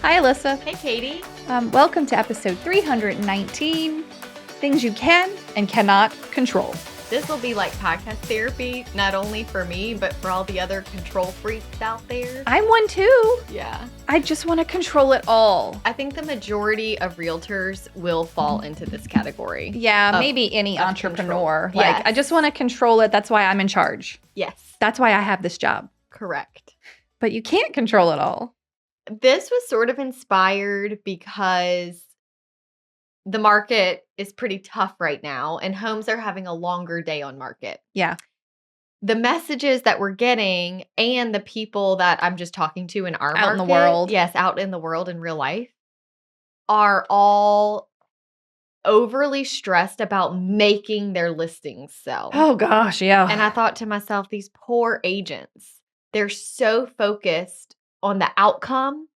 Hi, Alissa. Hey, Katy. Welcome to episode 319, Things You Can and Cannot Control. This will be like podcast therapy, not only for me, but for all the other control freaks out there. I'm one too. Yeah. I just want to control it all. I think the majority of realtors will fall into this category. Yeah, maybe any entrepreneur. Control. Yes. I just want to control it. That's why I'm in charge. Yes. That's why I have this job. Correct. But you can't control it all. This was sort of inspired because the market is pretty tough right now and homes are having a longer day on market. Yeah. The messages that we're getting and the people that I'm just talking to in our market, Out in the world. yes, out in the world in real life, are all overly stressed about making their listings sell. Oh, gosh, yeah. And I thought to myself, these poor agents, they're so focused on the outcome.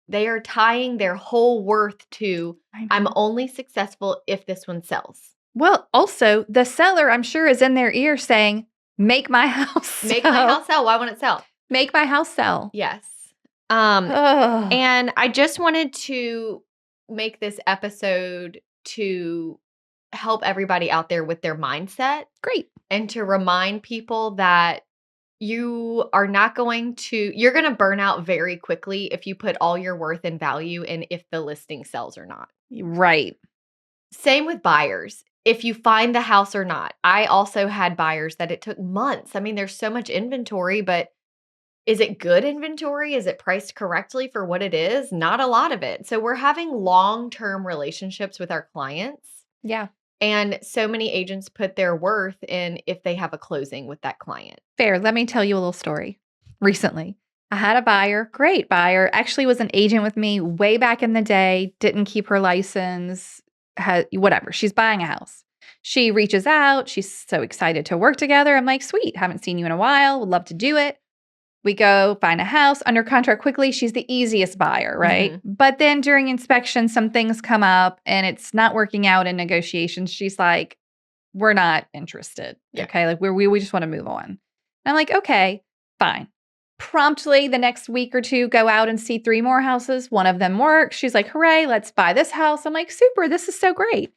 They are tying their whole worth to, I'm only successful if this one sells. Well, also, the seller, I'm sure, is in their ear saying, make my house sell. Make my house sell. Why won't it sell? Make my house sell. Yes. Ugh. And I just wanted to make this episode to help everybody out there with their mindset. Great. And to remind people that you're going to burn out very quickly if you put all your worth and value in if the listing sells or not. Right. Same with buyers. If you find the house or not. I also had buyers that it took months. I mean, there's so much inventory, but is it good inventory? Is it priced correctly for what it is? Not a lot of it. So we're having long-term relationships with our clients. Yeah. And so many agents put their worth in if they have a closing with that client. Fair. Let me tell you a little story. Recently, I had a buyer, great buyer, actually was an agent with me way back in the day, didn't keep her license, whatever. She's buying a house. She reaches out. She's so excited to work together. I'm like, sweet, haven't seen you in a while. Would love to do it. We go find a house under contract quickly. She's the easiest buyer, right? Mm-hmm. But then during inspection, some things come up and it's not working out in negotiations. She's like, we're not interested. Yeah. Okay. Like we just want to move on. And I'm like, okay, fine. Promptly the next week or two, go out and see 3 more houses. One of them works. She's like, hooray, let's buy this house. I'm like, super, this is so great.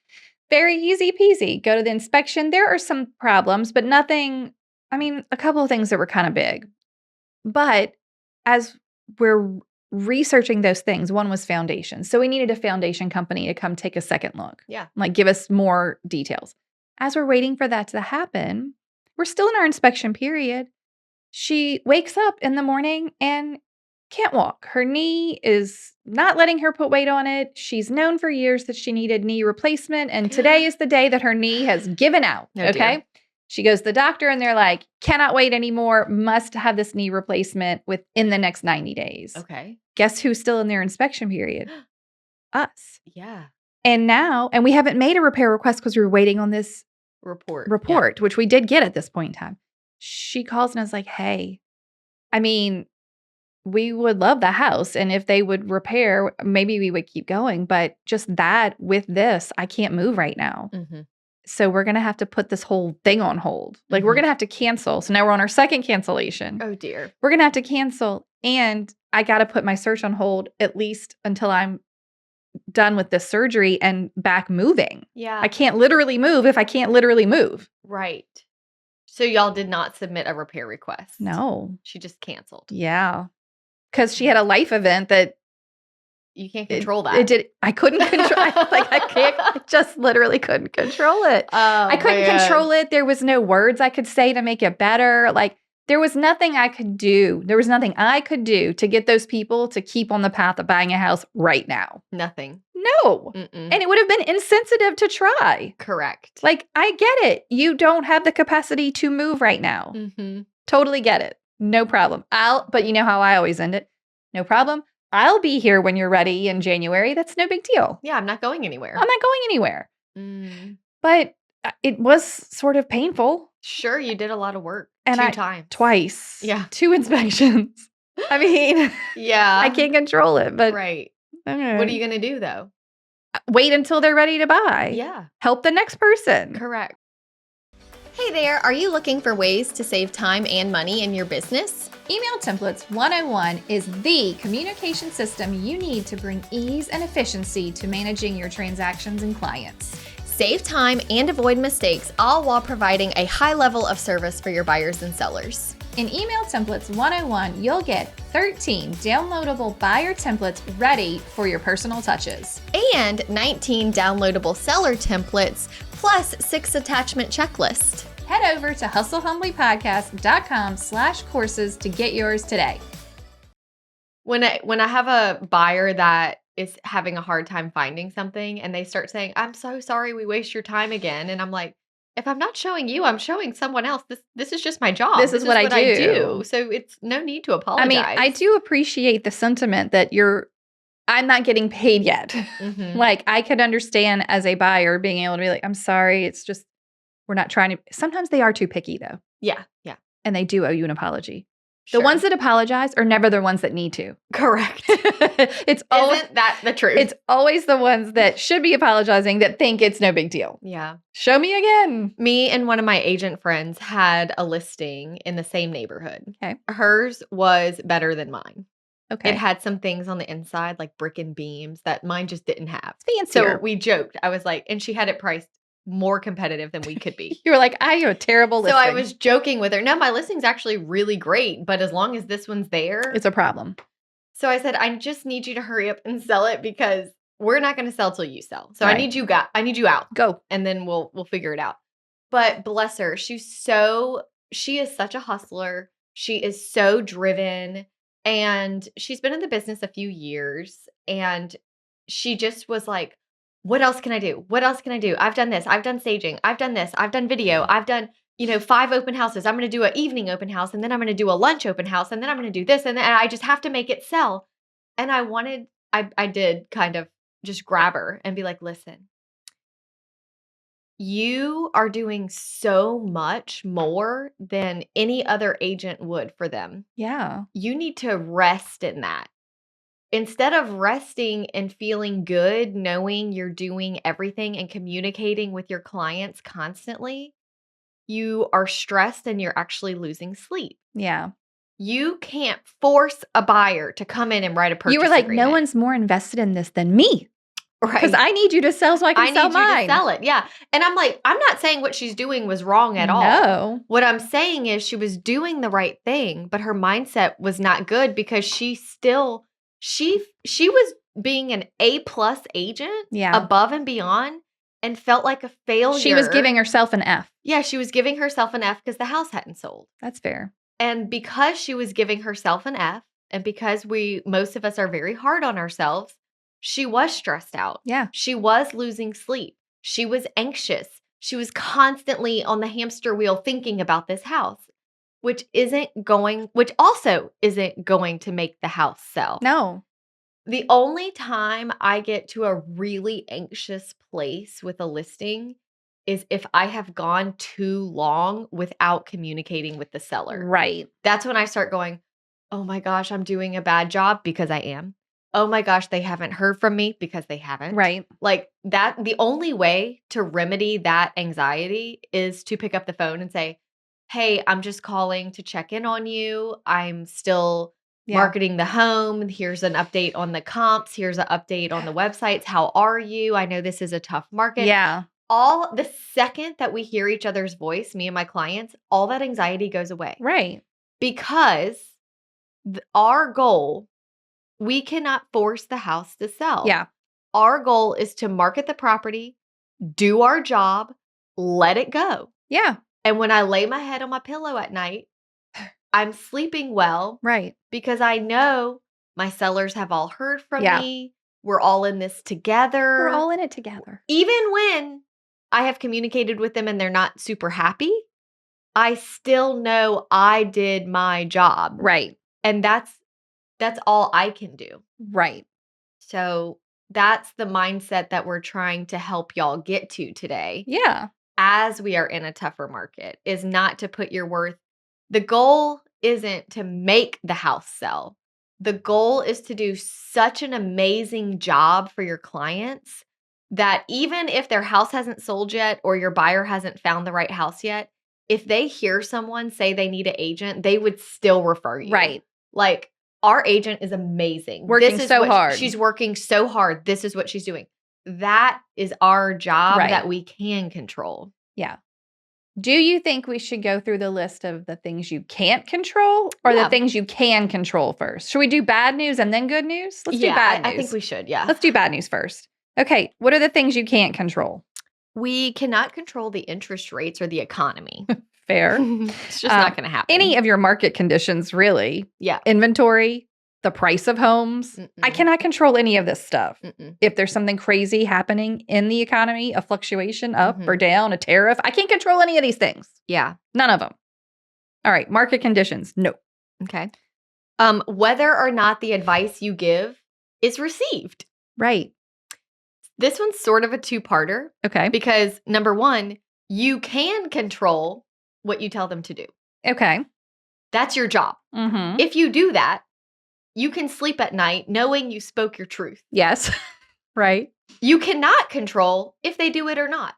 Very easy peasy. Go to the inspection. There are some problems, but nothing, a couple of things that were kind of big. But as we're researching those things, one was foundation. So we needed a foundation company to come take a second look. Yeah. Like give us more details. As we're waiting for that to happen, we're still in our inspection period. She wakes up in the morning and can't walk. Her knee is not letting her put weight on it. She's known for years that she needed knee replacement. And today is the day that her knee has given out. Oh, okay. Dear. She goes to the doctor and they're like, cannot wait anymore, must have this knee replacement within the next 90 days. Okay. Guess who's still in their inspection period? Us. Yeah. And we haven't made a repair request because we were waiting on this report, yeah. which we did get at this point in time. She calls and I was like, hey, we would love the house. And if they would repair, maybe we would keep going. But just that with this, I can't move right now. Mm-hmm. So we're going to have to put this whole thing on hold. Like we're going to have to cancel. So now we're on our second cancellation. Oh, dear. We're going to have to cancel. And I got to put my search on hold at least until I'm done with this surgery and back moving. Yeah. I can't literally move if I can't literally move. Right. So y'all did not submit a repair request? No. She just canceled. Yeah. Because she had a life event that you can't control that. I couldn't control. I just literally couldn't control it. Oh, I couldn't control it. There was no words I could say to make it better. Like there was nothing I could do. There was nothing I could do to get those people to keep on the path of buying a house right now. Nothing. No. Mm-mm. And it would have been insensitive to try. Correct. Like I get it. You don't have the capacity to move right now. Mm-hmm. Totally get it. No problem. But you know how I always end it. No problem. I'll be here when you're ready in January. That's no big deal. Yeah, I'm not going anywhere. I'm not going anywhere. Mm. But it was sort of painful. Sure, you did a lot of work. And 2 times. Twice. Yeah. 2 inspections. Yeah. I can't control it. But right. Okay. What are you going to do, though? Wait until they're ready to buy. Yeah. Help the next person. Correct. Hey there, are you looking for ways to save time and money in your business? Email Templates 101 is the communication system you need to bring ease and efficiency to managing your transactions and clients. Save time and avoid mistakes, all while providing a high level of service for your buyers and sellers. In Email Templates 101, you'll get 13 downloadable buyer templates ready for your personal touches. And 19 downloadable seller templates, plus 6 attachment checklists. Head over to hustlehumblypodcast.com/courses to get yours today. When I have a buyer that is having a hard time finding something and they start saying, "I'm so sorry we waste your time again." And I'm like, if I'm not showing you, I'm showing someone else. This is just my job. This is what I do. So it's no need to apologize. I mean, I do appreciate the sentiment that I'm not getting paid yet. Mhm. Like, I could understand as a buyer being able to be like, I'm sorry, it's just, we're not trying to. Sometimes they are too picky though, Yeah. and they do owe you an apology. Sure. The ones that apologize are never the ones that need to. Correct. It's always, Isn't that the truth? it's always the ones that should be apologizing that think it's no big deal. Yeah. Show me again. Me and one of my agent friends had a listing in the same neighborhood. Okay. Hers was better than mine. Okay. It had some things on the inside, like brick and beams, that mine just didn't have. Fancier. So we joked. I was like, and she had it priced more competitive than we could be. You were like, I have a terrible listing. So I was joking with her. No, my listing's actually really great, but as long as this one's there. It's a problem. So I said, I just need you to hurry up and sell it because we're not going to sell till you sell. So Right. I need you out. Go. And then we'll figure it out. But bless her, she is such a hustler. She is so driven, and she's been in the business a few years, and she just was like, what else can I do? What else can I do? I've done this. I've done staging. I've done this. I've done video. I've done, 5 open houses. I'm going to do an evening open house, and then I'm going to do a lunch open house, and then I'm going to do this, and then I just have to make it sell. And I did kind of just grab her and be like, listen, you are doing so much more than any other agent would for them. Yeah. You need to rest in that. Instead of resting and feeling good, knowing you're doing everything and communicating with your clients constantly, you are stressed and you're actually losing sleep. Yeah. You can't force a buyer to come in and write a purchase You were like, agreement. no one's more invested in this than me. Right. Because I need you to sell so I can sell need mine. you to sell it. Yeah. And I'm like, I'm not saying what she's doing was wrong at all. No. What I'm saying is she was doing the right thing, but her mindset was not good because she was being an A+ agent, Yeah. above and beyond, and felt like a failure. She was giving herself an F. Yeah, she was giving herself an F because the house hadn't sold. That's fair. And because she was giving herself an F, and because most of us are very hard on ourselves, she was stressed out. Yeah. She was losing sleep. She was anxious. She was constantly on the hamster wheel thinking about this house, which also isn't going to make the house sell. No. The only time I get to a really anxious place with a listing is if I have gone too long without communicating with the seller. Right. That's when I start going, oh my gosh, I'm doing a bad job, because I am. Oh my gosh, they haven't heard from me, because they haven't. Right. Like that, the only way to remedy that anxiety is to pick up the phone and say, hey, I'm just calling to check in on you. I'm still marketing the home. Here's an update on the comps. Here's an update on the websites. How are you? I know this is a tough market. Yeah. All the second that we hear each other's voice, me and my clients, all that anxiety goes away. Right. Because our goal, we cannot force the house to sell. Yeah. Our goal is to market the property, do our job, let it go. Yeah. And when I lay my head on my pillow at night, I'm sleeping well. Right. Because I know my sellers have all heard from Yeah. me. We're all in this together. We're all in it together. Even when I have communicated with them and they're not super happy, I still know I did my job. Right. And that's all I can do. Right. So that's the mindset that we're trying to help y'all get to today. Yeah. As we are in a tougher market, is not to put your worth. The goal isn't to make the house sell. The goal is to do such an amazing job for your clients that even if their house hasn't sold yet or your buyer hasn't found the right house yet, if they hear someone say they need an agent, they would still refer you. Right. Like, our agent is amazing. Working This is so what hard. She's working so hard. This is what she's doing. That is our job Right. that we can control. Yeah. Do you think we should go through the list of the things you can't control or Yeah. the things you can control first? Should we do bad news and then good news? Let's do Yeah, bad news. I think we should. Yeah. Let's do bad news first. Okay. What are the things you can't control? We cannot control the interest rates or the economy. Fair. It's just not going to happen. Any of your market conditions, really. Yeah. Inventory, the price of homes. I Mm-mm. cannot control any of this stuff. Mm-mm. If there's something crazy happening in the economy, a fluctuation up Mhm. or down, a tariff, I can't control any of these things. Yeah. None of them. All right. Market conditions. No. Okay. Whether or not the advice you give is received. Right. This one's sort of a two-parter Okay. because number one, you can control what you tell them to do. Okay. That's your job. Mm-hmm. If you do that, you can sleep at night knowing you spoke your truth. Yes. Right. You cannot control if they do it or not.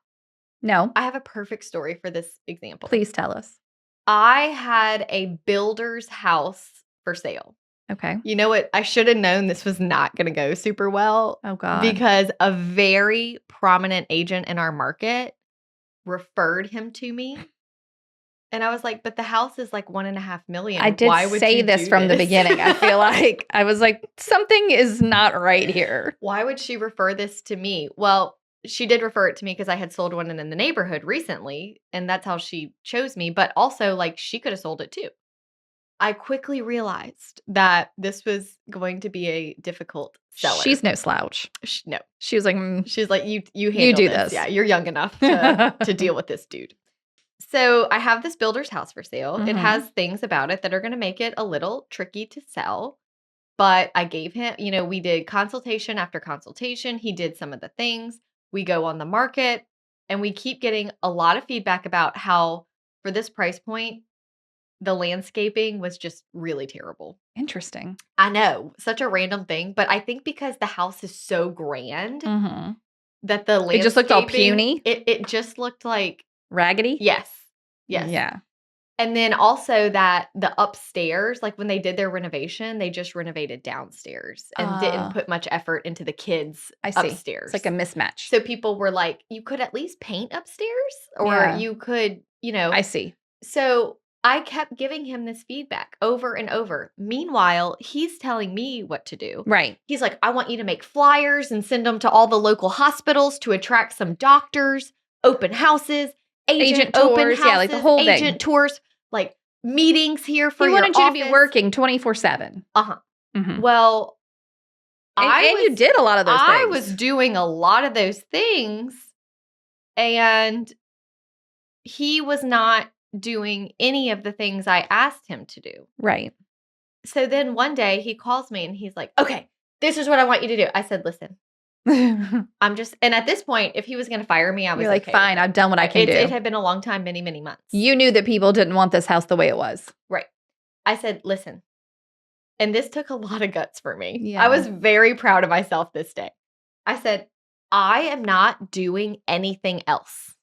No. I have a perfect story for this example. Please tell us. I had a builder's house for sale. Okay. You know what? I should have known this was not going to go super well. Oh, God. Because a very prominent agent in our market referred him to me. And I was like, but the house is like $1.5 million. I did Why would say you this do from the this? beginning. I feel like I was like, something is not right here. Why would she refer this to me? Well, she did refer it to me because I had sold one in the neighborhood recently. And that's how she chose me. But also, like, she could have sold it too. I quickly realized that this was going to be a difficult seller. She's no slouch. No. She was like, She's like, you handle do this. this. Yeah, you're young enough to deal with this dude. So I have this builder's house for sale. It Mhm. has things about it that are going to make it a little tricky to sell. But I gave him, we did consultation after consultation. He did some of the things. We go on the market and we keep getting a lot of feedback about how for this price point, the landscaping was just really terrible. Interesting. I know, such a random thing, but I think because the house is so grand Mm-hmm. that the landscaping, It just looked all puny? It just looked like Raggedy? yes. Yeah. And then also that the upstairs, like when they did their renovation, they just renovated downstairs and didn't put much effort into the kids I see. upstairs. It's like a mismatch. So people were like, you could at least paint upstairs or Yeah. you could, I see. So I kept giving him this feedback over and over. Meanwhile, he's telling me what to do. Right. He's like, I want you to make flyers and send them to all the local hospitals to attract some doctors, open houses, agent tours, open houses, yeah, like the whole thing. agent tours, like meetings here for He your wanted you to office. be working 24/7. Uh-huh. Mhm. Well, And you did a lot of those things. I was doing a lot of those things, and he was not doing any of the things I asked him to do. Right. So then one day he calls me and he's like, okay, this is what I want you to do. I said, listen, and at this point, if he was going to fire me, I was You're like, okay fine, I've done what I can do. It had been a long time, many, many months. You knew that people didn't want this house the way it was. Right. I said, listen, and this took a lot of guts for me. Yeah. I was very proud of myself this day. I said, I am not doing anything else.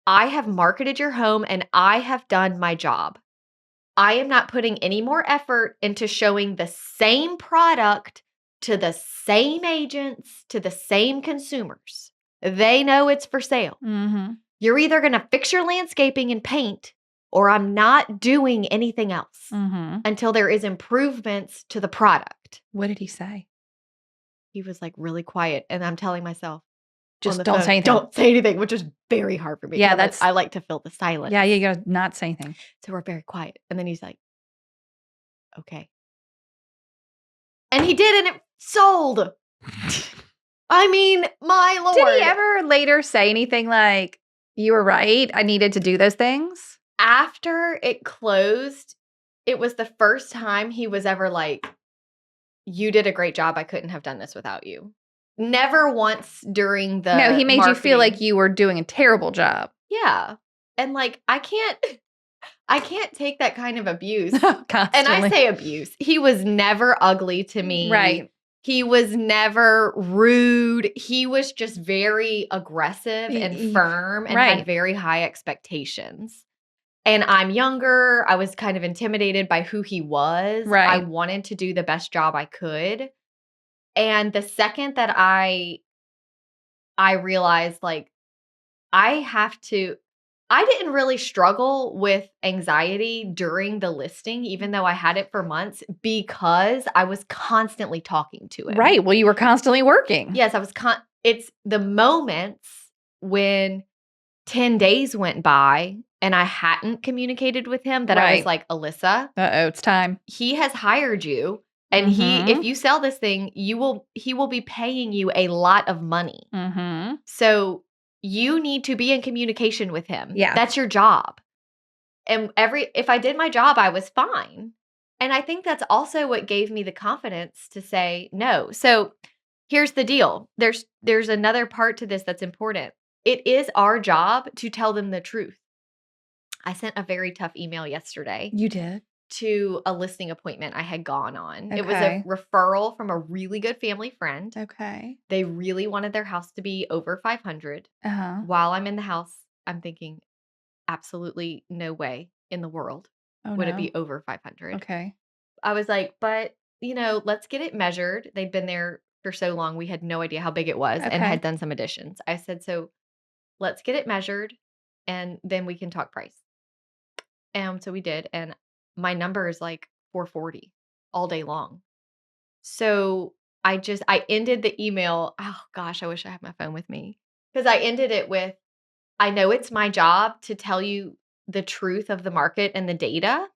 I have marketed your home and I have done my job. I am not putting any more effort into showing the same product to the same agents, to the same consumers. They know it's for sale. Mm-hmm. You're either going to fix your landscaping and paint, or I'm not doing anything else until there is improvements to the product. What did he say? He was like really quiet. And I'm telling myself, just don't say anything. Don't say anything, which was very hard for me. Yeah, I like to fill the silence. Yeah, you gotta not say anything. So we're very quiet. And then he's like, okay. And he did, and it sold. I mean, my Lord. Did he ever later say anything like, you were right, I needed to do those things? After it closed, it was the first time he was ever like, you did a great job. I couldn't have done this without you. Never once during the No, he made you feel marketing. like you were doing a terrible job. Yeah. And like, I can't take that kind of abuse. Constantly. And I say abuse. He was never ugly to me. Right. He was never rude. He was just very aggressive and firm and had very high expectations. And I'm younger. I was kind of intimidated by who he was. I Right. wanted to do the best job I could. And the second that I realized, like, I have to I didn't really struggle with anxiety during the listing, even though I had it for months, because I was constantly talking to him. Right. Well, you were constantly working. Yes, I was it's the moments when 10 days went by and I hadn't communicated with him that I was Right. like, "Alyssa, Uh-oh, it's time. he has hired you, and if Mhm. you sell this thing, he will be paying you a lot of money. Mhm. So, you need to be in communication with him. Yeah. That's your job." And if I did my job, I was fine. And I think that's also what gave me the confidence to say no. So, here's the deal. There's another part to this that's important. It is our job to tell them the truth. I sent a very tough email yesterday You did? to a listing appointment I had gone on. It was a Okay. referral from a really good family friend. Okay. They really wanted their house to be over 500. Uh-huh. While I'm in the house, I'm thinking, absolutely no way in the world Oh, would it no. be over 500. Okay. I was like, but, let's get it measured. They'd been there for so long, we had no idea how big it was and had Okay. done some additions. I said, so let's get it measured and then we can talk price. And so we did. And my number is like 440 all day long. So I ended the email. Oh gosh, I wish I had my phone with me. Because I ended it with, I know it's my job to tell you the truth of the market and the data.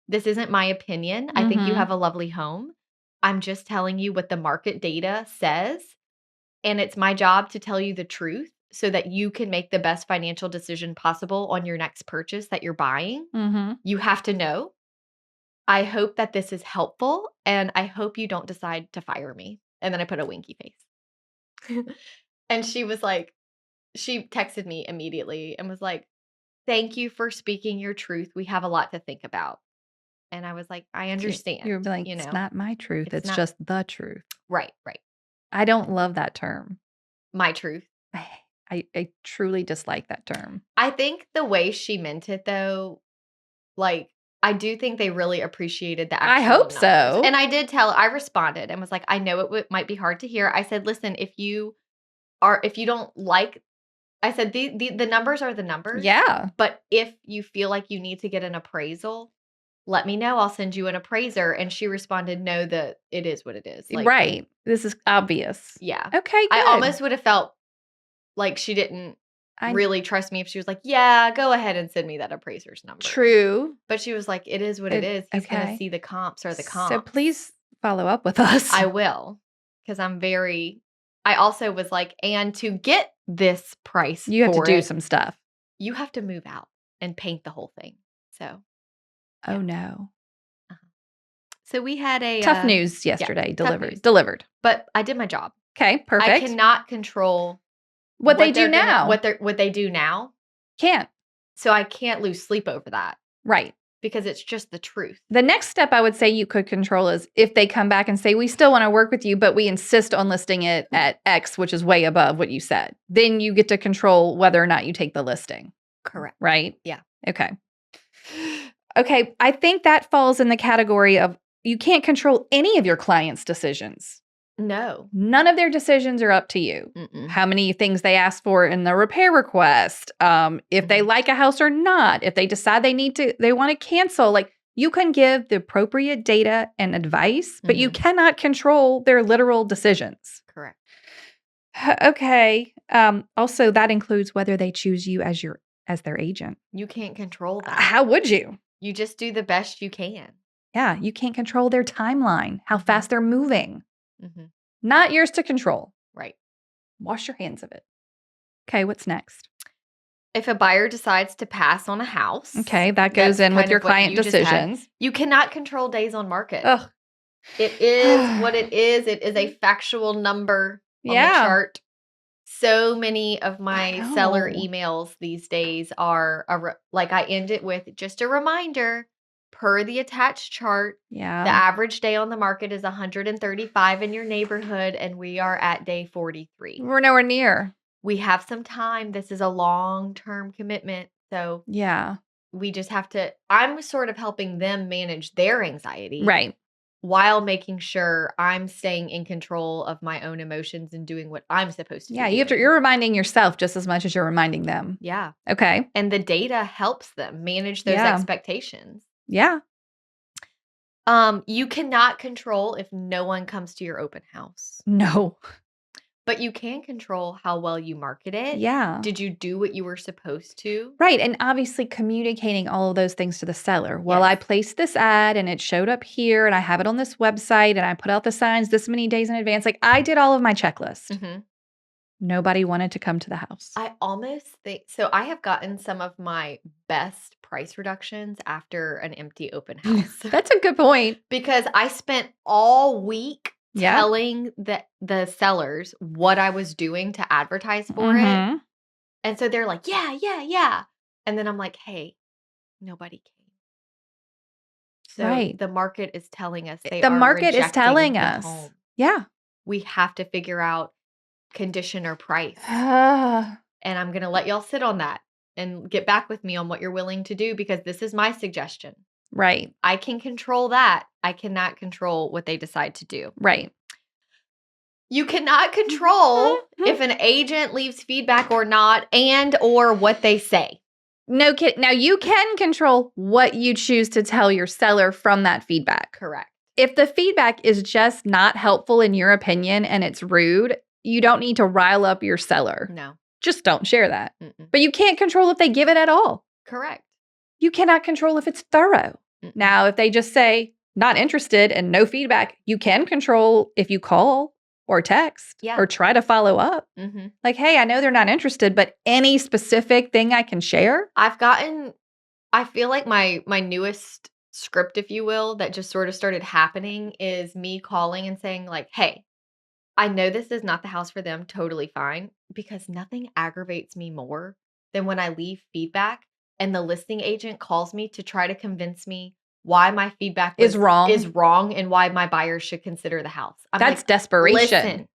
This isn't my opinion. I think you Mhm. have a lovely home. I'm just telling you what the market data says. And it's my job to tell you the truth so that you can make the best financial decision possible on your next purchase that you're buying. Mhm. You have to know. I hope that this is helpful, and I hope you don't decide to fire me. And then I put a winky face. And she texted me immediately and was like, "Thank you for speaking your truth. We have a lot to think about." And I was like, "I You're understand, like, "It's not my truth. it's It's not." just the truth." Right, right. I don't love that term. My truth. I I truly dislike that term. I think the way she meant it though, like, I do think they really appreciated the I actual hope numbers. so. And I responded and was like, "I know might be hard to hear." I said, "Listen, if you don't like," I said, the numbers are the numbers, Yeah. but if you feel like you need to get an appraisal, let me know. I'll send you an appraiser." And she responded, "No, that it is what it is." Like, Right. This is obvious. yeah. Okay, I good. almost would have felt like she didn't I really trust me if she was like, "Yeah, go ahead and send me that appraiser's number." True. But she was like, "It is what it is. He's gonna Okay. see the comps are the So comps." please follow up with us. I will, because I also was like, "And to get this price You have to for do it, some stuff. you have to move out and paint the whole thing." So, Oh, yeah. no. Uh-huh. So we had Tough news yeah, yesterday. tough Delivered. news, Delivered. but I did my job. Okay, I perfect. cannot control What they do now. what they do now, Can't. so I can't lose sleep over that Right. because it's just the truth. The next step I would say you could control is if they come back and say, we still want to work with you, but we insist on listing it at X, which is way above what you said. Then you get to control whether or not you take the listing. Correct. Right? Yeah. Okay. Okay. I think that falls in the category of you can't control any of your clients' decisions. No. None of their decisions are up to you. Mm-mm. How many things they ask for in the repair request, if they Mhm. like a house or not, if they decide they want to cancel. Like you can give the appropriate data and advice, but you Mhm. cannot control their literal decisions. Correct. Okay. Also, that includes whether they choose you as their agent. You can't control that. How would you? You just do the best you can. Yeah, you can't control their timeline, how Mhm. fast they're moving. Mhm. Not yours to control. Right. Wash your hands of it. Okay, what's next? If a buyer decides to pass on a house, Okay, that goes that's in with kind your of what client you just had. decisions. You cannot control days on market. Ugh. It is what it is. It is a factual number on the Yeah. chart. So many of I my seller know. emails these days are like I end it with just a reminder, per the attached chart, the Yeah. average day on the market is 135 in your neighborhood, and we are at day 43. We're nowhere near. We have some time. This is a long-term commitment. So Yeah. we just have to I'm sort of helping them manage their anxiety Right. while making sure I'm staying in control of my own emotions and doing what I'm supposed to Yeah, be doing. you're reminding yourself just as much as you're reminding them. Yeah. Okay. And the data helps them manage those Yeah. expectations. Yeah. You cannot control if no one comes to your open house, No. but you can control how well you market it. Yeah. Did you do what you were supposed to? Right. And obviously communicating all of those things to the seller. Well, I Yes. placed this ad and it showed up here and I have it on this website and I put out the signs this many days in advance. Like I did all of my checklist. Hmm. Nobody wanted to come to the house. I almost think so. I have gotten some of my best price reductions after an empty open house That's a good point. because I spent all week Yeah. telling the sellers what I was doing to advertise for it. Mhm. And so they're like, yeah, yeah, yeah. And then I'm like, hey, nobody came. So Right. the market is telling us they The are market is rejecting telling the us. home. Yeah. We have to figure out condition or price. Ah, And I'm going to let y'all sit on that and get back with me on what you're willing to do because this is my suggestion. right. I can control that. I cannot control what they decide to do. Right. You cannot control if an agent leaves feedback or not and or what they say. No kidding. Now you can control what you choose to tell your seller from that feedback. Correct. If the feedback is just not helpful in your opinion and it's rude, you don't need to rile up your seller. No. Just don't share that. Mm-mm. But you can't control if they give it at all. Correct. You cannot control if it's thorough. Mm-mm. Now, if they just say not interested and no feedback, you can control if you call or text Yeah. or try to follow up. Mm-hmm. Like, hey, I know they're not interested, but any specific thing I can share? I feel like my newest script, if you will, that just sort of started happening is me calling and saying like, hey, I know this is not the house for them, totally fine, because nothing aggravates me more than when I leave feedback and the listing agent calls me to try to convince me why my feedback Is wrong. is wrong and why my buyers should consider the house. I'm That's like, desperation.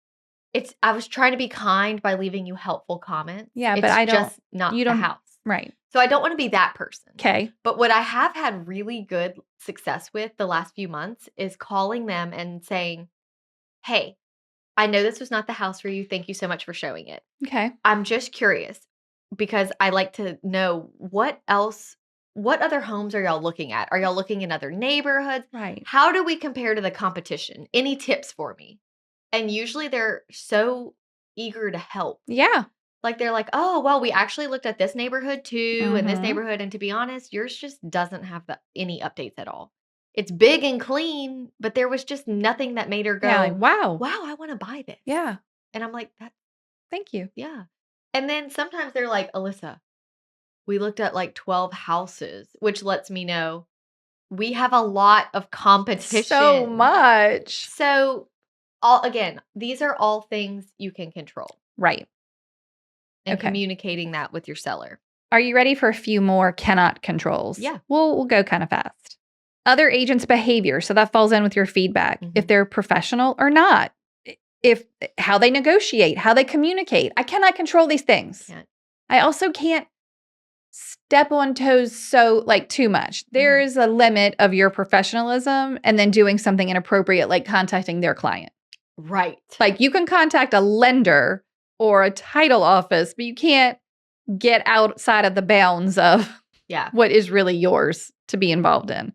listen, I was trying to be kind by leaving you helpful comments. Yeah, but It's I don't. just not You the don't. house. Right. So I don't want to be that person. Okay. But what I have had really good success with the last few months is calling them and saying, hey, I know this was not the house for you. Thank you so much for showing it. Okay. I'm just curious because I like to know what other homes are y'all looking at? Are y'all looking in other neighborhoods? Right. How do we compare to the competition? Any tips for me? And usually they're so eager to help. Yeah. Like they're like, oh, well, we actually looked at this neighborhood too, and this Mhm. neighborhood. And to be honest, yours just doesn't have any updates at all. It's big and clean, but there was just nothing that made her go, Yeah. Like, wow. wow, I want to buy this. Yeah. And I'm like, that, Thank you. yeah. And then sometimes they're like, Alissa, we looked at like 12 houses, which lets me know we have a lot of competition. So much. So, again, these are all things you can control Right. and Okay. communicating that with your seller. Are you ready for a few more cannot controls? Yeah. We'll go kind of fast. Other agents' behavior. So that falls in with your feedback. Mhm. If they're professional or not. If how they negotiate, how they communicate. I cannot control these things. Can't. I also can't step on toes too much. There is a limit of your professionalism and then doing something inappropriate like contacting their client. Right. Like you can contact a lender or a title office, but you can't get outside of the bounds of Yeah. what is really yours to be involved in.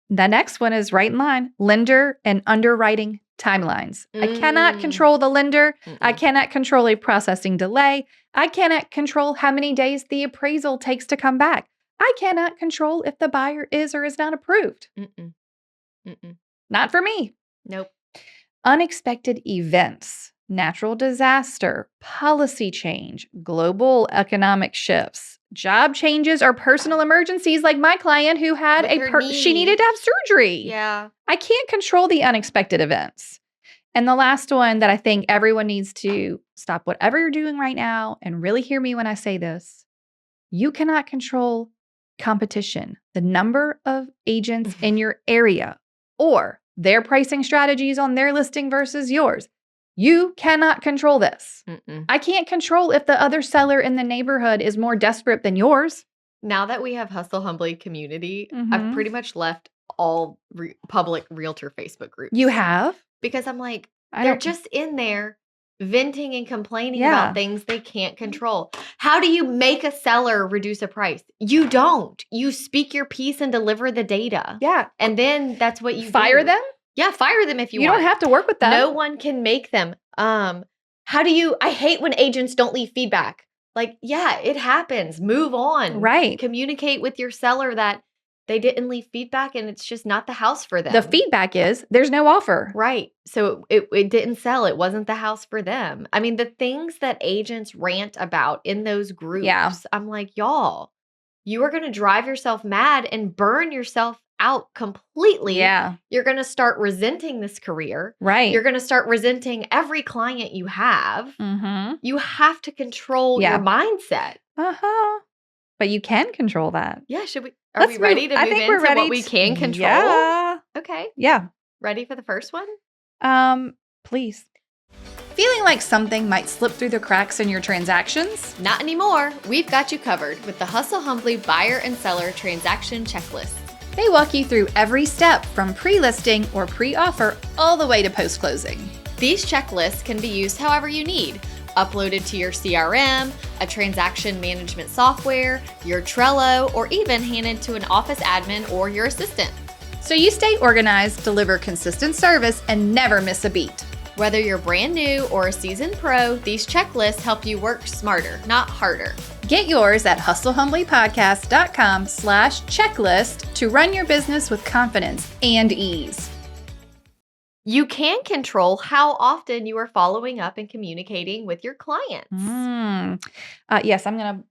The next one is right in line, lender and underwriting timelines. I cannot control the lender. I cannot control a processing delay. I cannot control how many days the appraisal takes to come back. I cannot control if the buyer is or is not approved. Not for me. Nope. Unexpected events, natural disaster, policy change, global economic shifts, job changes, or personal emergencies like my client who had she needed to have surgery. Yeah. I can't control the unexpected events. And the last one that I think everyone needs to stop whatever you're doing right now and really hear me when I say this. You cannot control competition, the number of agents in your area, or their pricing strategies on their listing versus yours. You cannot control this. I can't control if the other seller in the neighborhood is more desperate than yours. Now that we have Hustle Humbly community, I've Mhm. pretty much left all public realtor Facebook groups. You have? Because I'm like, I they're don't just in there venting and complaining about Yeah. things they can't control. How do you make a seller reduce a price? You don't. You speak your piece and deliver the data. Yeah. And then that's what you Fire do. them? Yeah, fire them if you You want. don't have to work with them. No one can make them. How do you I hate when agents don't leave feedback. Like, yeah, it happens. Move on. Right. Communicate with your seller that they didn't leave feedback and it's just not the house for them. The feedback is there's no offer. Right. So it didn't sell. It wasn't the house for them. I mean, the things that agents rant about in those groups, I'm like, y'all, you are going to drive yourself mad and burn yourself out completely. Yeah. You're going to start resenting this career. Right. You're going to start resenting every client you have. Mhm. You have to control your mindset. Uh-huh. But you can control that. Yeah, are we ready to move into what we can control? Yeah. Okay. Yeah. Ready for the first one? Please. Feeling like something might slip through the cracks in your transactions? Not anymore. We've got you covered with the Hustle Humbly buyer and seller transaction checklist. They walk you through every step from pre-listing or pre-offer all the way to post-closing. These checklists can be used however you need. Uploaded to your CRM, a transaction management software, your Trello, or even handed to an office admin or your assistant. So you stay organized, deliver consistent service, and never miss a beat. Whether you're brand new or a seasoned pro, these checklists help you work smarter, not harder. Get yours at hustlehumblypodcast.com/checklist to run your business with confidence and ease. You can control how often you are following up and communicating with your clients. Yes, I'm going to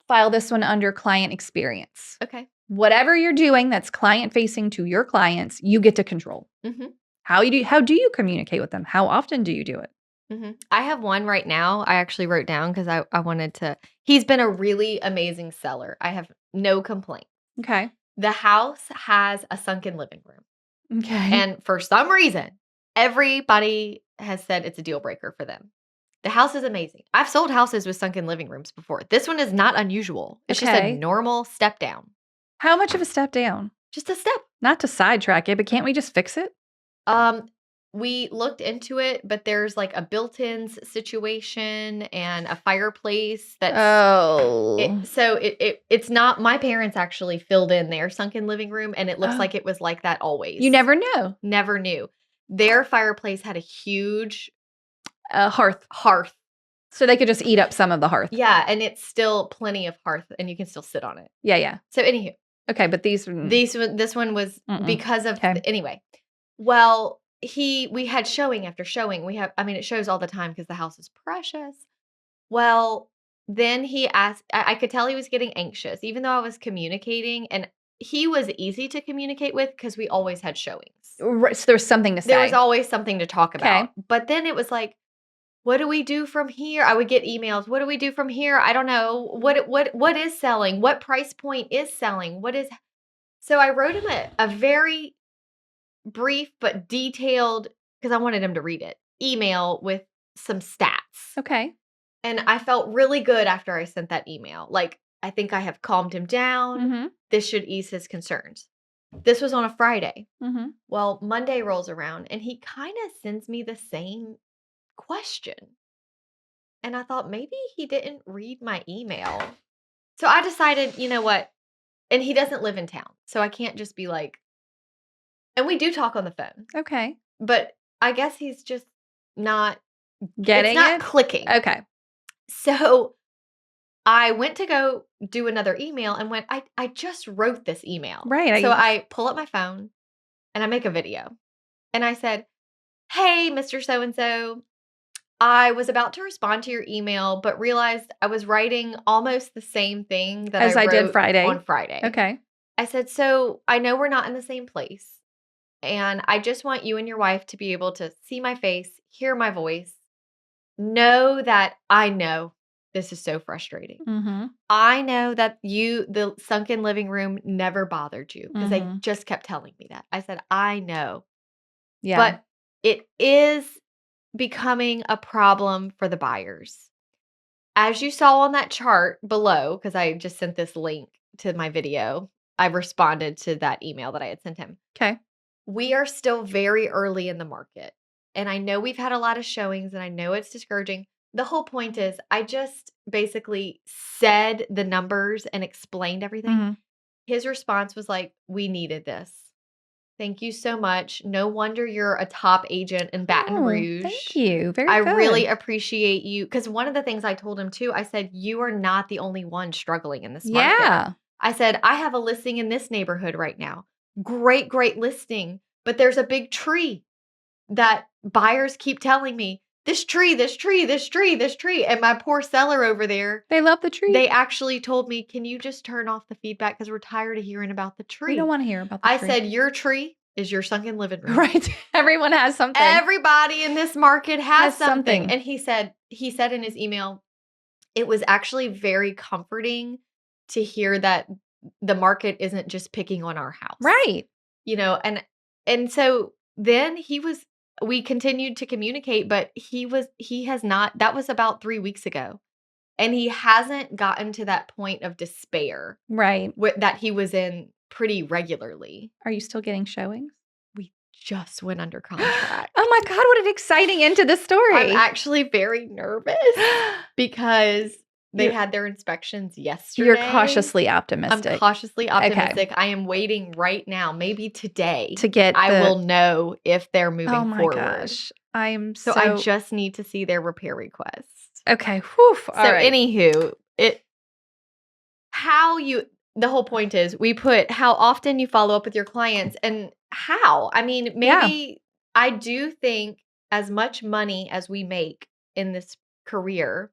file this one under client experience. Okay. Whatever you're doing that's client facing to your clients, you get to control. Mm-hmm. How do you communicate with them? How often do you do it? Mm-hmm. I have one right now. I actually wrote down because I wanted to. He's been a really amazing seller. I have no complaint. Okay. The house has a sunken living room. Okay. And for some reason, everybody has said it's a deal breaker for them. The house is amazing. I've sold houses with sunken living rooms before. This one is not unusual. It's just a normal step down. How much of a step down? Just a step. Not to sidetrack it, but can't we just fix it? We looked into it, but there's like a built-ins situation and a fireplace that's it's not. My parents actually filled in their sunken living room and it looks like it was like that always. You never know. Never knew. Their fireplace had a huge hearth. So they could just eat up some of the hearth. Yeah, and it's still plenty of hearth and you can still sit on it. Yeah. So anywho. Okay, but this one was because of anyway. Well, we had showing after showing. It shows all the time because the house is precious. Well, then he asked, I could tell he was getting anxious, even though I was communicating, and he was easy to communicate with because we always had showings. Right, so there was something to say. There was always something to talk about. But then it was like, what do we do from here? I would get emails. What do we do from here? I don't know. What is selling? What price point is selling? So I wrote him a very brief but detailed, because I wanted him to read it, email with some stats. Okay. And I felt really good after I sent that email. Like, I think I have calmed him down. Mm-hmm. This should ease his concerns. This was on a Friday. Mm-hmm. Well, Monday rolls around and he kind of sends me the same question. And I thought maybe he didn't read my email. So I decided, you know what? And he doesn't live in town. So I can't just be like, and we do talk on the phone. Okay. But I guess he's just not getting it's not clicking. Okay. So I went to go do another email and went, I just wrote this email. Right. So I pull up my phone and I make a video. And I said, hey, Mr. So-and-so, I was about to respond to your email, but realized I was writing almost the same thing that as I did wrote Friday. on Friday. Okay. I said, so I know we're not in the same place. And I just want you and your wife to be able to see my face, hear my voice, know that I know this is so frustrating. Mm-hmm. I know that the sunken living room never bothered you because they just kept telling me that. I said, I know. Yeah. But it is becoming a problem for the buyers. As you saw on that chart below, because I just sent this link to my video. I responded to that email that I had sent him. Okay. We are still very early in the market. And I know we've had a lot of showings and I know it's discouraging. The whole point is I just basically said the numbers and explained everything. Mhm. His response was like, "We needed this. Thank you so much. No wonder you're a top agent in Baton Oh, Rouge. thank you. Very I good. really appreciate you." Because one of the things I told him too, I said, "You are not the only one struggling in this market." Yeah. I said, "I have a listing in this neighborhood right now. Great, great listing. But there's a big tree that buyers keep telling me, this tree, this tree, this tree, this tree." And my poor seller over there, They love the tree. they actually told me, "Can you just turn off the feedback? Because we're tired of hearing about the We don't tree." wanna hear about the I tree. said, "Your tree is your sunken living room." Right. Everyone has something. Everybody in this market has Has something. something. And he said in his email, it was actually very comforting to hear that the market isn't just picking on our house. Right. And so then we continued to communicate, but he has not, that was about 3 weeks ago. And he hasn't gotten to that point of despair Right. that he was in pretty regularly. Are you still getting showings? We just went under contract. Oh my god, what an exciting end to the I'm story. actually very nervous because they You're had their inspections yesterday. You're cautiously I'm optimistic cautiously optimistic. I am waiting right now, maybe today, to get I will know if they're Oh moving my forward. gosh. I am So I just need to see their repair request. Okay, whew, So all right. anywho, the whole point is we put how often you follow up with your clients and how. I mean, maybe I do think as much money as we make in this career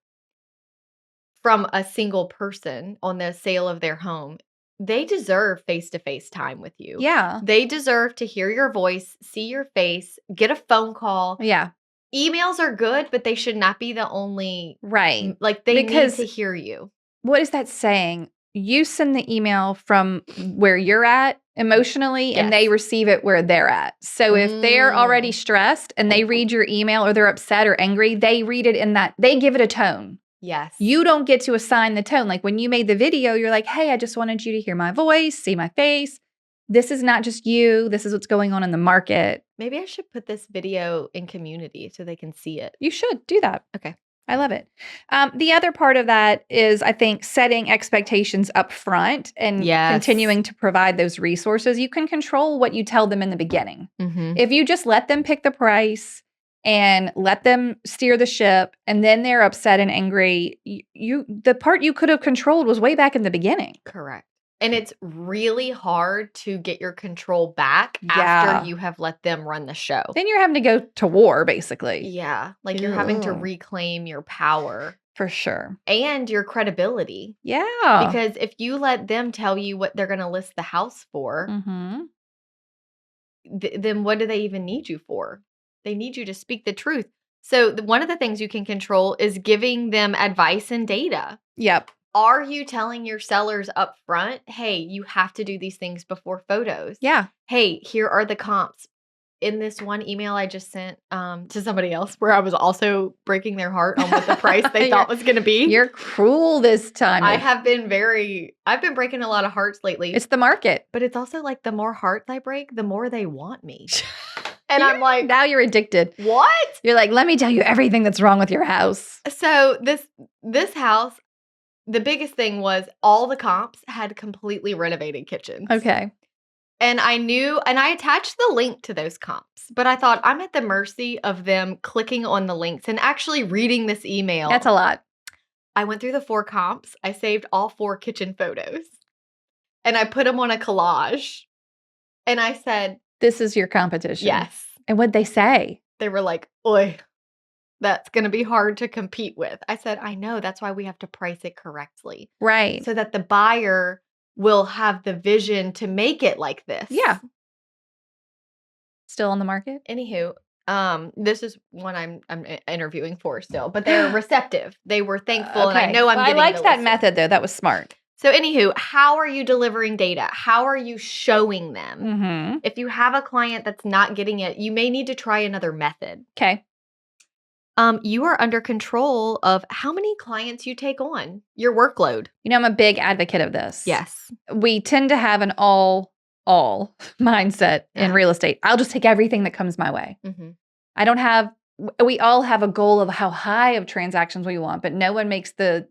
from a single person on the sale of their home, they deserve face-to-face time with you. Yeah. They deserve to hear your voice, see your face, get a phone call. Yeah. Emails are good, but they should not be the only Right. like they need Because to hear you. what is that saying? You send the email from where you're at emotionally and they Yes. receive it where they're at. So if they're already stressed and they read your email or they're upset or angry, they read it in that, they give it a tone. Yes. You don't get to assign the tone. Like when you made the video, you're like, hey, I just wanted you to hear my voice, see my face. This is not just you. This is what's going on in the market. Maybe I should put this video in community so they can see it. You should do that. Okay. I love it. The other part of that is, I think, setting expectations up front and continuing to provide those resources. You can control what you tell them in the beginning. Mm-hmm. If you just let them pick the price and let them steer the ship, and then they're upset and angry, the part you could have controlled was way back in the beginning. Correct. And it's really hard to get your control back after you have let them run the show. Then you're having to go to war, basically. Yeah. Like you're having to reclaim your power. For sure. And your credibility. Yeah. Because if you let them tell you what they're going to list the house for, then what do they even need you for? They need you to speak the truth. So one of the things you can control is giving them advice and data. Yep. Are you telling your sellers up front, hey, you have to do these things before photos? Yeah. Hey, here are the comps. In this one email I just sent to somebody else where I was also breaking their heart on what the price they thought was going to be. You're cruel this time. I've been breaking a lot of hearts lately. It's the market. But it's also like the more hearts I break, the more they want me. And I'm like, now you're addicted. What? You're like, let me tell you everything that's wrong with your house. So this house, the biggest thing was all the comps had completely renovated kitchens. Okay. And I knew, and I attached the link to those comps, but I thought I'm at the mercy of them clicking on the links and actually reading this email. That's a lot. I went through the 4 comps. I saved all 4 kitchen photos and I put them on a collage. And I said, this is your competition. Yes. And what'd they say? They were like, oi, that's going to be hard to compete with. I said, I know. That's why we have to price it correctly. Right. So that the buyer will have the vision to make it like this. Yeah. Still on the market? Anywho, this is one I'm interviewing for still, but they're receptive. They were thankful, and I know I'm getting I liked the that listing. method, though. That was smart. So anywho, how are you delivering data? How are you showing them? Mm-hmm. If you have a client that's not getting it, you may need to try another method. Okay. You are under control of how many clients you take on, your workload. I'm a big advocate of this. Yes. We tend to have an all mindset in real estate. I'll just take everything that comes my way. Mm-hmm. I don't have, we all have a goal of how high of transactions we want, but no one makes the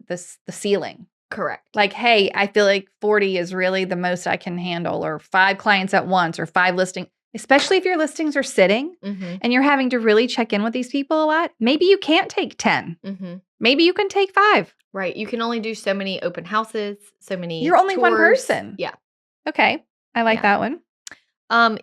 ceiling. Correct. Like, hey, I feel like 40 is really the most I can handle, or 5 clients at once, or 5 listings, especially if your listings are sitting and you're having to really check in with these people a lot. Maybe you can't take 10. Maybe you can take 5. Right. You can only do so many open houses, so many You're only one tours. person. Yeah. Okay. I like that one.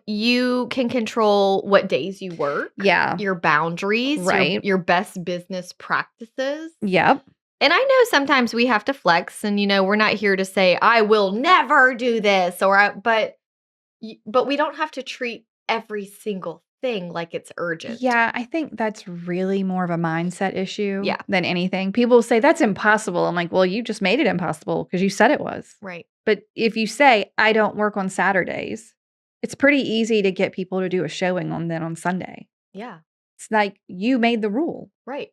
You can control what days you work. Yeah. Your boundaries. Right. Your best business practices. Yep. And I know sometimes we have to flex, and we're not here to say I will never do this, but we don't have to treat every single thing like it's urgent. Yeah, I think that's really more of a mindset issue Yeah. than anything. People say that's impossible. I'm like, well, you just made it impossible because you said it was. Right. But if you say I don't work on Saturdays, it's pretty easy to get people to do a showing on Sunday. Yeah. It's like you made the rule. Right.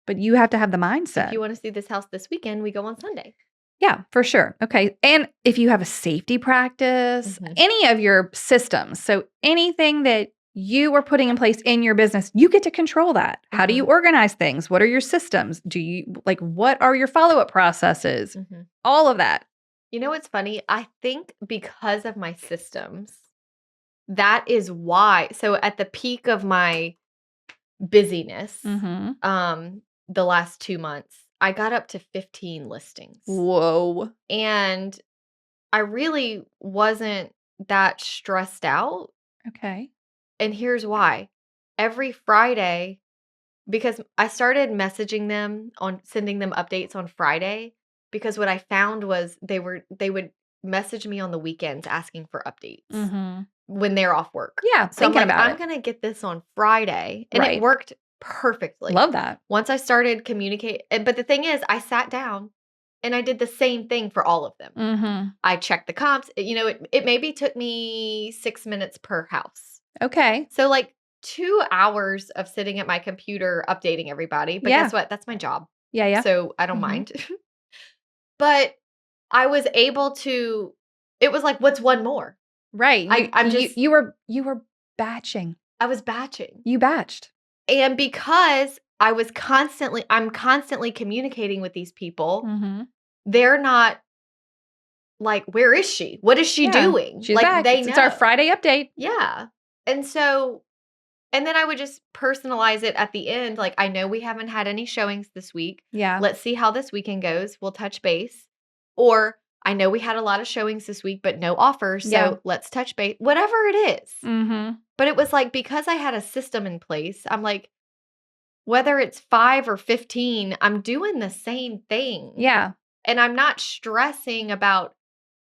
But you have to have the mindset. If you want to see this house this weekend, we go on Sunday. Yeah, for sure. Okay. And if you have a safety practice, any of your systems, so anything that you are putting in place in your business, you get to control that. How do you organize things? What are your systems? What are your follow-up processes? All of that. You know what's funny? I think because of my systems, that is why. So at the peak of my busyness, the last 2 months, I got up to 15 listings. Whoa. And I really wasn't that stressed out. Okay. And here's why. Every Friday, because I started messaging them sending them updates on Friday, because what I found was they would message me on the weekends asking for updates when they're off work. Yeah, so I'm going to get this on Friday. And it worked perfectly. Love that. Once I started communicating. But the thing is, I sat down and I did the same thing for all of them. I checked the comps. It maybe took me 6 minutes per house. Okay. So 2 hours of sitting at my computer updating everybody. But guess what? That's my job. Yeah. So I don't mind. But I was able to, it was like, what's one more? Right. You were batching. I was batching. You batched. And because I'm constantly communicating with these people, they're not like, where is she? What is she doing? She's back. It's our Friday update. Yeah. And then I would just personalize it at the end. Like, I know we haven't had any showings this week. Yeah. Let's see how this weekend goes. We'll touch base. Or I know we had a lot of showings this week, but no offers. So let's touch base. Whatever it is. But it was like, because I had a system in place, I'm like, whether it's 5 or 15, I'm doing the same thing. Yeah. And I'm not stressing about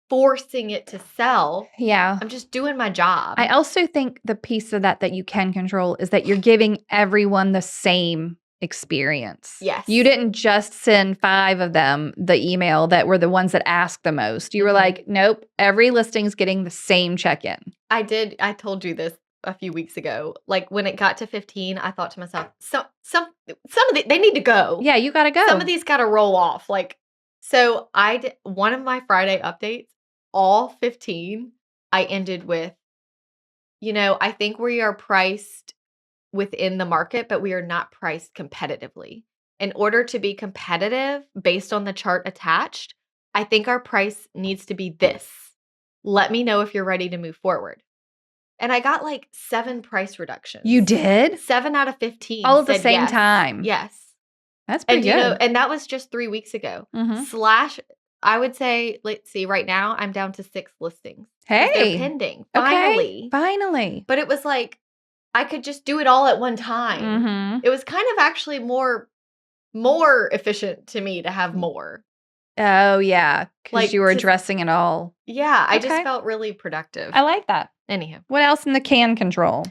forcing it to sell. Yeah. I'm just doing my job. I also think the piece of that you can control is that you're giving everyone the same experience. Yes. You didn't just send 5 of them the email that were the ones that asked the most. You were like, nope, every listing's getting the same check-in. I did. I told you this a few weeks ago. Like, when it got to 15, I thought to myself, some of they need to go. Yeah, you got to go. Some of these got to roll off. So I did one of my Friday updates, all 15, I ended with, I think we are priced within the market, but we are not priced competitively. In order to be competitive based on the chart attached, I think our price needs to be this. Let me know if you're ready to move forward. And I got 7 price reductions. You did? 7 out of 15. All at the same time. Yes. That's pretty good. And that was just 3 weeks ago. I would say, let's see, right now I'm down to 6 listings. Hey. They're pending. Finally. Okay. Finally. But it was like, I could just do it all at one time. It was kind of actually more efficient to me to have more. Oh, yeah. Because you were addressing it all. Yeah. I just felt really productive. I like that. Anyhow. What else in the can control?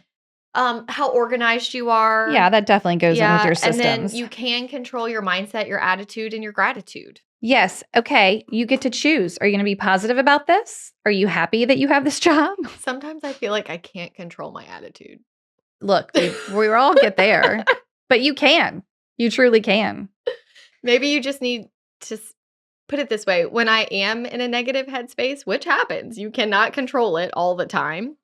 How organized you are. Yeah, that definitely goes in with your systems. And then you can control your mindset, your attitude, and your gratitude. Yes. Okay. You get to choose. Are you going to be positive about this? Are you happy that you have this job? Sometimes I feel like I can't control my attitude. Look, we all get there. But you can. You truly can. Maybe you just need to put it this way. When I am in a negative headspace, which happens, you cannot control it all the time.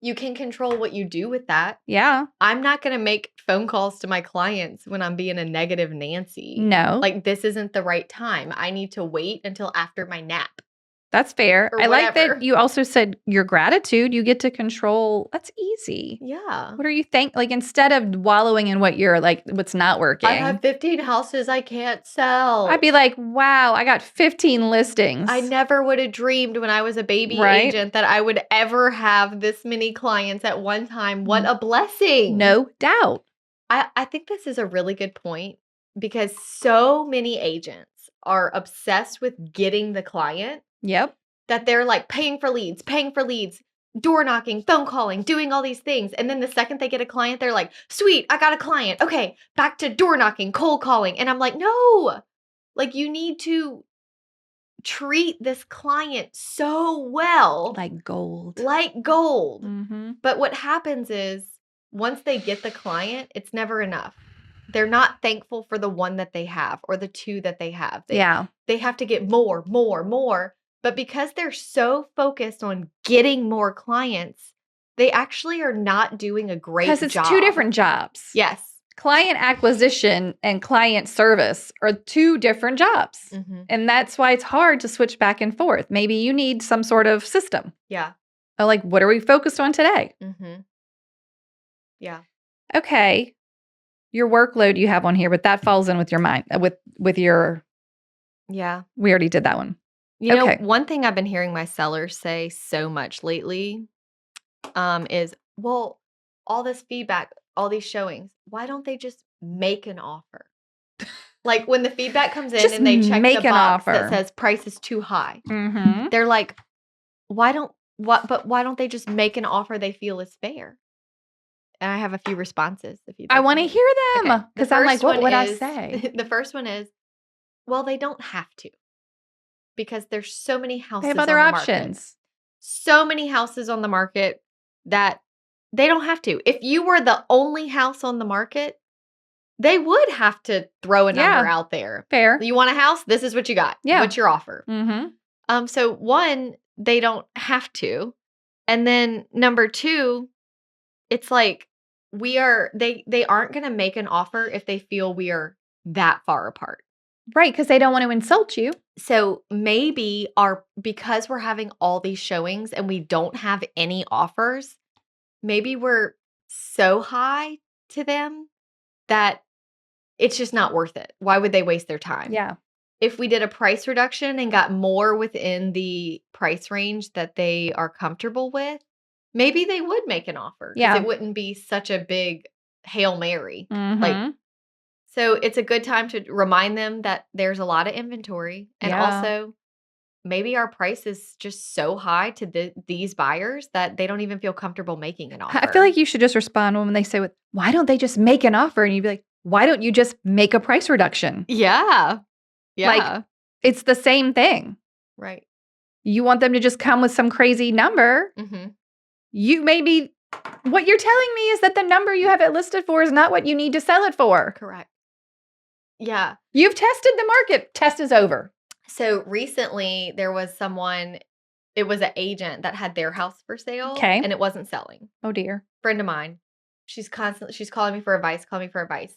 You can control what you do with that. Yeah. I'm not going to make phone calls to my clients when I'm being a negative Nancy. No. Like, this isn't the right time. I need to wait until after my nap. That's fair. Or I like whatever. that you also said your gratitude. You get to control. That's easy. Yeah. What are you like instead of wallowing in what you're like, what's not working? I have 15 houses I can't sell. I'd be like, wow, I got 15 listings. I never would have dreamed when I was a baby Right? agent that I would ever have this many clients at one time. What a blessing. No doubt. I think this is a really good point because so many agents are obsessed with getting the client. Yep. That they're like paying for leads, door knocking, phone calling, doing all these things. And then the second they get a client, they're like, sweet, I got a client. Okay, back to door knocking, cold calling. And I'm like, no, like you need to treat this client so well. Like gold. Like gold. Mm-hmm. But what happens is once they get the client, it's never enough. They're not thankful for the one that they have or the two that they have. They have to get more. But because they're so focused on getting more clients, they actually are not doing a great job. Because it's two different jobs. Yes. Client acquisition and client service are two different jobs. Mm-hmm. And that's why it's hard to switch back and forth. Maybe you need some sort of system. Yeah. Like, what are we focused on today? Mm-hmm. Yeah. Okay. Your workload you have on here, but that falls in with your mind, with your. Yeah. We already did that one. You know, one thing I've been hearing my sellers say so much lately is, well, all this feedback, all these showings, why don't they just make an offer? Like when the feedback comes in and they check the box that says price is too high. Mm-hmm. They're like, why don't they just make an offer they feel is fair? And I have a few responses. I want to hear them because I'm like, what would I say? The first one is, well, they don't have to. Because there's so many houses. They have other options. So many houses on the market that they don't have to. If you were the only house on the market, they would have to throw a number out there. Fair. You want a house? This is what you got. Yeah. What's your offer? Mm-hmm. So one, they don't have to. And then number two, it's like they aren't going to make an offer if they feel we are that far apart. Right, because they don't want to insult you. So maybe because we're having all these showings and we don't have any offers, maybe we're so high to them that it's just not worth it. Why would they waste their time? Yeah. If we did a price reduction and got more within the price range that they are comfortable with, maybe they would make an offer. Yeah. It wouldn't be such a big Hail Mary. Mm-hmm. So it's a good time to remind them that there's a lot of inventory. And also, maybe our price is just so high to these buyers that they don't even feel comfortable making an offer. I feel like you should just respond when they say, why don't they just make an offer? And you'd be like, why don't you just make a price reduction? Yeah. Like, it's the same thing. Right. You want them to just come with some crazy number. Mm-hmm. What you're telling me is that the number you have it listed for is not what you need to sell it for. Correct. Yeah. You've tested the market. Test is over. So recently there was it was an agent that had their house for sale. Okay. And it wasn't selling. Oh dear. Friend of mine. She's calling me for advice.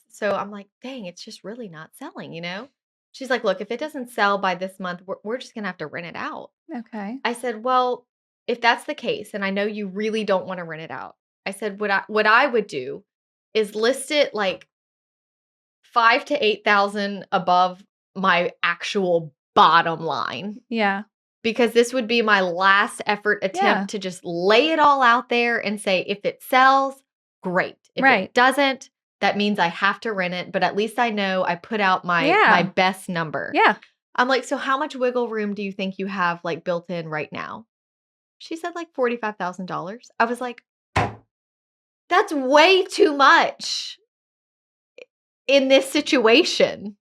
So I'm like, dang, it's just really not selling, you know? She's like, look, if it doesn't sell by this month, we're just going to have to rent it out. Okay. I said, well, if that's the case, and I know you really don't want to rent it out, I said, what I would do is list it like 5,000 to 8,000 above my actual bottom line. Yeah. Because this would be my last effort attempt to just lay it all out there and say, if it sells, great. If it doesn't, that means I have to rent it. But at least I know I put out my best number. Yeah. I'm like, so how much wiggle room do you think you have like built in right now? She said like $45,000. I was like, that's way too much in this situation.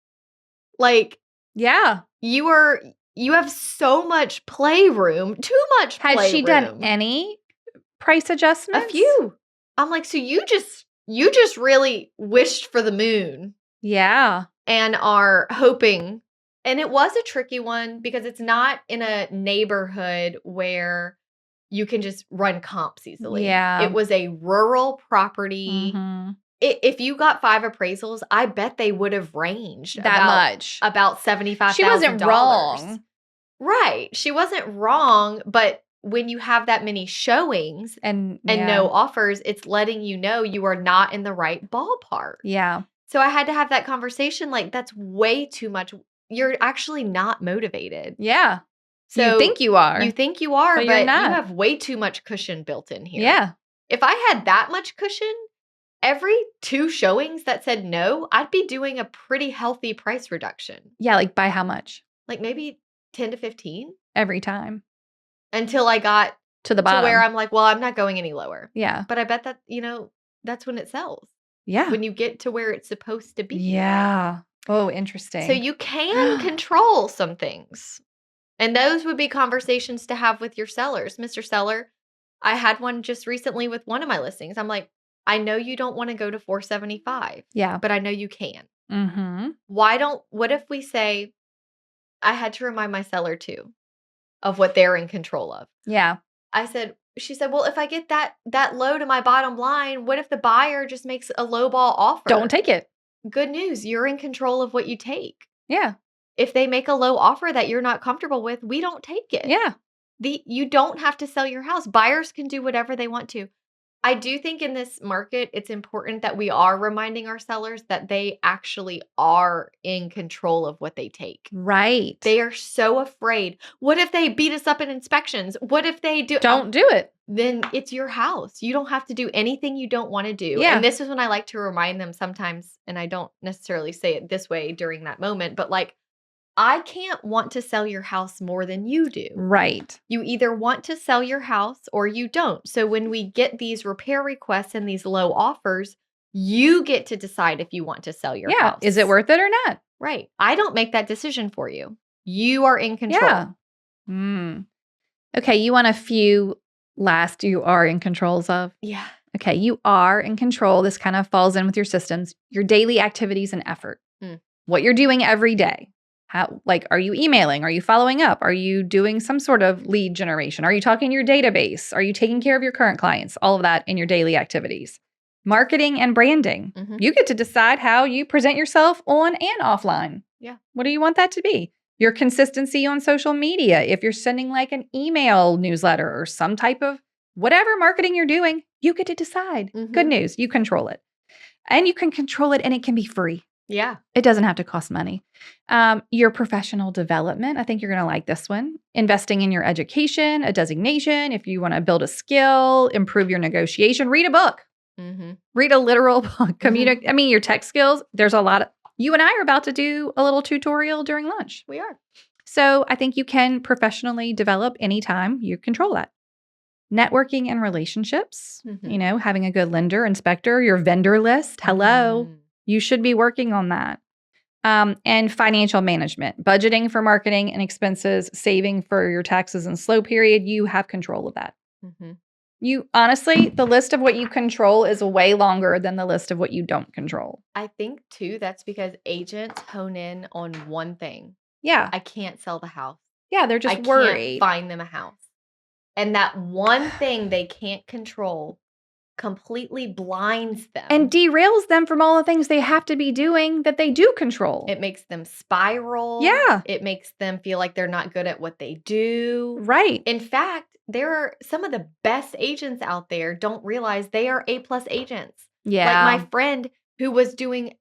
Like, yeah, you have so much playroom, too much playroom. Had she done any price adjustments? A few. I'm like, so you just you just really wished for the moon Yeah. and are hoping. And it was a tricky one because it's not in a neighborhood where you can just run comps easily. Yeah. It was a rural property. Mhm. If you got 5 appraisals, I bet they would have ranged That much. about $75,000. She wasn't wrong. Right. She wasn't wrong, but when you have that many showings And no offers, it's letting you know you are not in the right ballpark. Yeah. So I had to have that conversation, like, that's way too much. You're actually not motivated. Yeah. So you think you are. You think you are, but but you're you not. have way too much cushion built in here. Yeah. If I had that much cushion, every 2 showings that said no, I'd be doing a pretty healthy price reduction. Yeah, like by how much? Like maybe 10 to 15 Every time. until I got To the bottom. to where I'm like, well, I'm not going any lower. Yeah. But I bet that, that's when it sells. Yeah. When you get to where it's supposed to be. Yeah. Oh, interesting. So you can control some things. And those would be conversations to have with your sellers. Mr. Seller, I had one just recently with one of my listings. I'm like, I know you don't want to go to 475. Yeah. But I know you can. Mm-hmm. What if we say, I had to remind my seller too of what they're in control of. Yeah. She said, well, if I get that low to my bottom line, what if the buyer just makes a lowball offer? Don't take it. Good news. You're in control of what you take. Yeah. If they make a low offer that you're not comfortable with, we don't take it. Yeah. You don't have to sell your house. Buyers can do whatever they want to. I do think in this market, it's important that we are reminding our sellers that they actually are in control of what they take. Right. They are so afraid. What if they beat us up in inspections? What if they do? Don't do it. Then it's your house. You don't have to do anything you don't want to do. Yeah. And this is when I like to remind them sometimes, and I don't necessarily say it this way during that moment, but like, I can't want to sell your house more than you do. Right. You either want to sell your house or you don't. So when we get these repair requests and these low offers, you get to decide if you want to sell your house. Is it worth it or not? Right. I don't make that decision for you. You are in control. Yeah. Okay, you want a few last you are in controls of? Yeah. Okay, you are in control. This kind of falls in with your systems, your daily activities and effort. What you're doing every day. Are you emailing? Are you following up? Are you doing some sort of lead generation? Are you talking to your database? Are you taking care of your current clients? All of that in your daily activities. Marketing and branding. You get to decide how you present yourself on and offline. Yeah. What do you want that to be? Your consistency on social media. If you're sending like an email newsletter or some type of whatever marketing you're doing, you get to decide. Good news. You control it. And you can control it and it can be free. Yeah. It doesn't have to cost money. Your professional development. I think you're going to like this one. Investing in your education, a designation. If you want to build a skill, improve your negotiation, read a book. Read a literal book. Your tech skills. There's a lot of, you and I are about to do a little tutorial during lunch. We are. So I think you can professionally develop anytime you control that. Networking and relationships, having a good lender, inspector, your vendor list. Hello. You should be working on that. And financial management, budgeting for marketing and expenses, saving for your taxes and slow period. You have control of that. You honestly, the list of what you control is way longer than the list of what you don't control. I think too, that's because agents hone in on one thing. Yeah. I can't sell the house. Yeah, they're just worried. I can't find them a house. And that one thing they can't control completely blinds them. And derails them from all the things they have to be doing that they do control. It makes them spiral. Yeah. It makes them feel like they're not good at what they do. Right. In fact, there are some of the best agents out there don't realize they are A+ agents. Yeah. Like my friend who was doing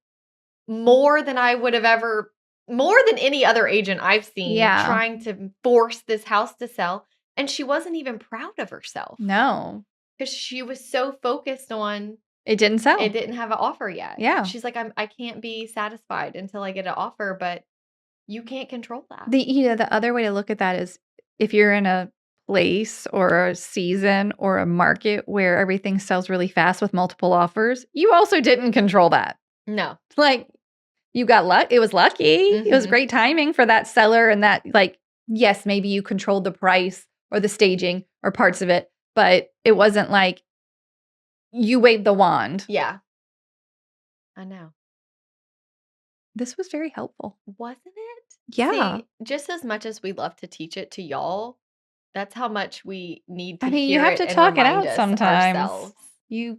more than any other agent I've seen trying to force this house to sell. And she wasn't even proud of herself. No. Because she was so focused on it didn't sell. It didn't have an offer yet. Yeah. She's like, I can't be satisfied until I get an offer, but you can't control that. The other way to look at that is if you're in a place or a season or a market where everything sells really fast with multiple offers, you also didn't control that. No. Like you got luck. It was lucky. It was great timing for that seller and that yes, maybe you controlled the price or the staging or parts of it, but it wasn't like you waved the wand. Yeah. I know. This was very helpful. Wasn't it? Yeah. See, just as much as we love to teach it to y'all, that's how much we need to I mean, you hear have it to and talk it remind out us sometimes. ourselves. You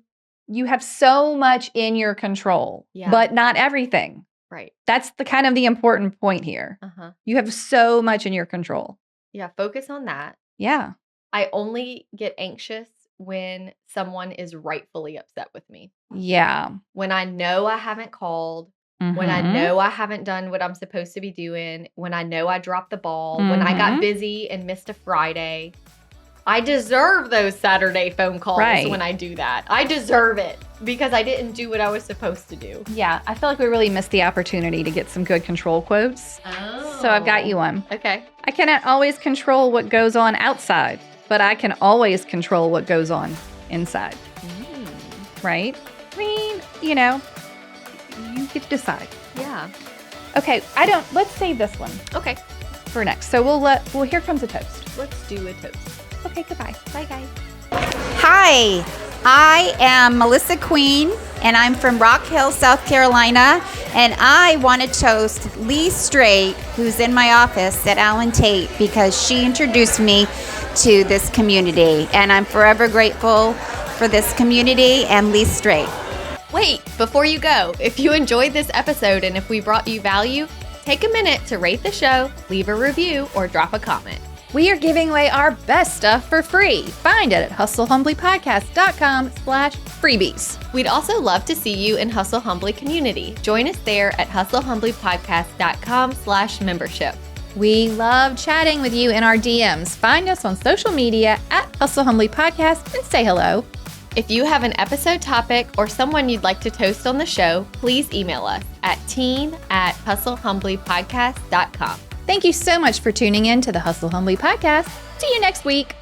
have so much in your control, Yeah. but not everything. Right. That's the kind of the important point here. Uh-huh. You have so much in your control. Yeah, focus on that. Yeah. I only get anxious when someone is rightfully upset with me. Yeah. When I know I haven't called, when I Mhm. know I haven't done what I'm supposed to be doing, when I know I dropped the ball, when I got Mhm. busy and missed a Friday. I deserve those Saturday phone calls Right. when I do that. I deserve it because I didn't do what I was supposed to do. Yeah, I feel like we really missed the opportunity to get some good control quotes. Oh. So I've got you one. Okay. I cannot always control what goes on outside, but I can always control what goes on inside. Right? I mean, you get to decide. Yeah. Okay, let's save this one Okay. for next. So here comes a toast. Let's do a toast. Okay, goodbye. Bye, guys. Hi, I am Melissa Queen, and I'm from Rock Hill, South Carolina, and I want to toast Lee Straight, who's in my office at Allen Tate, because she introduced me to this community, and I'm forever grateful for this community and Lee Straight. Wait, before you go, if you enjoyed this episode and if we brought you value, take a minute to rate the show, leave a review, or drop a comment. We are giving away our best stuff for free. Find it at hustlehumblypodcast.com/freebies. We'd also love to see you in Hustle Humbly community. Join us there at hustlehumblypodcast.com/membership. We love chatting with you in our DMs. Find us on social media at Hustle Humbly Podcast and say hello. If you have an episode topic or someone you'd like to toast on the show, please email us at team@hustlehumblypodcast.com. Thank you so much for tuning in to the Hustle Humbly Podcast. See you next week.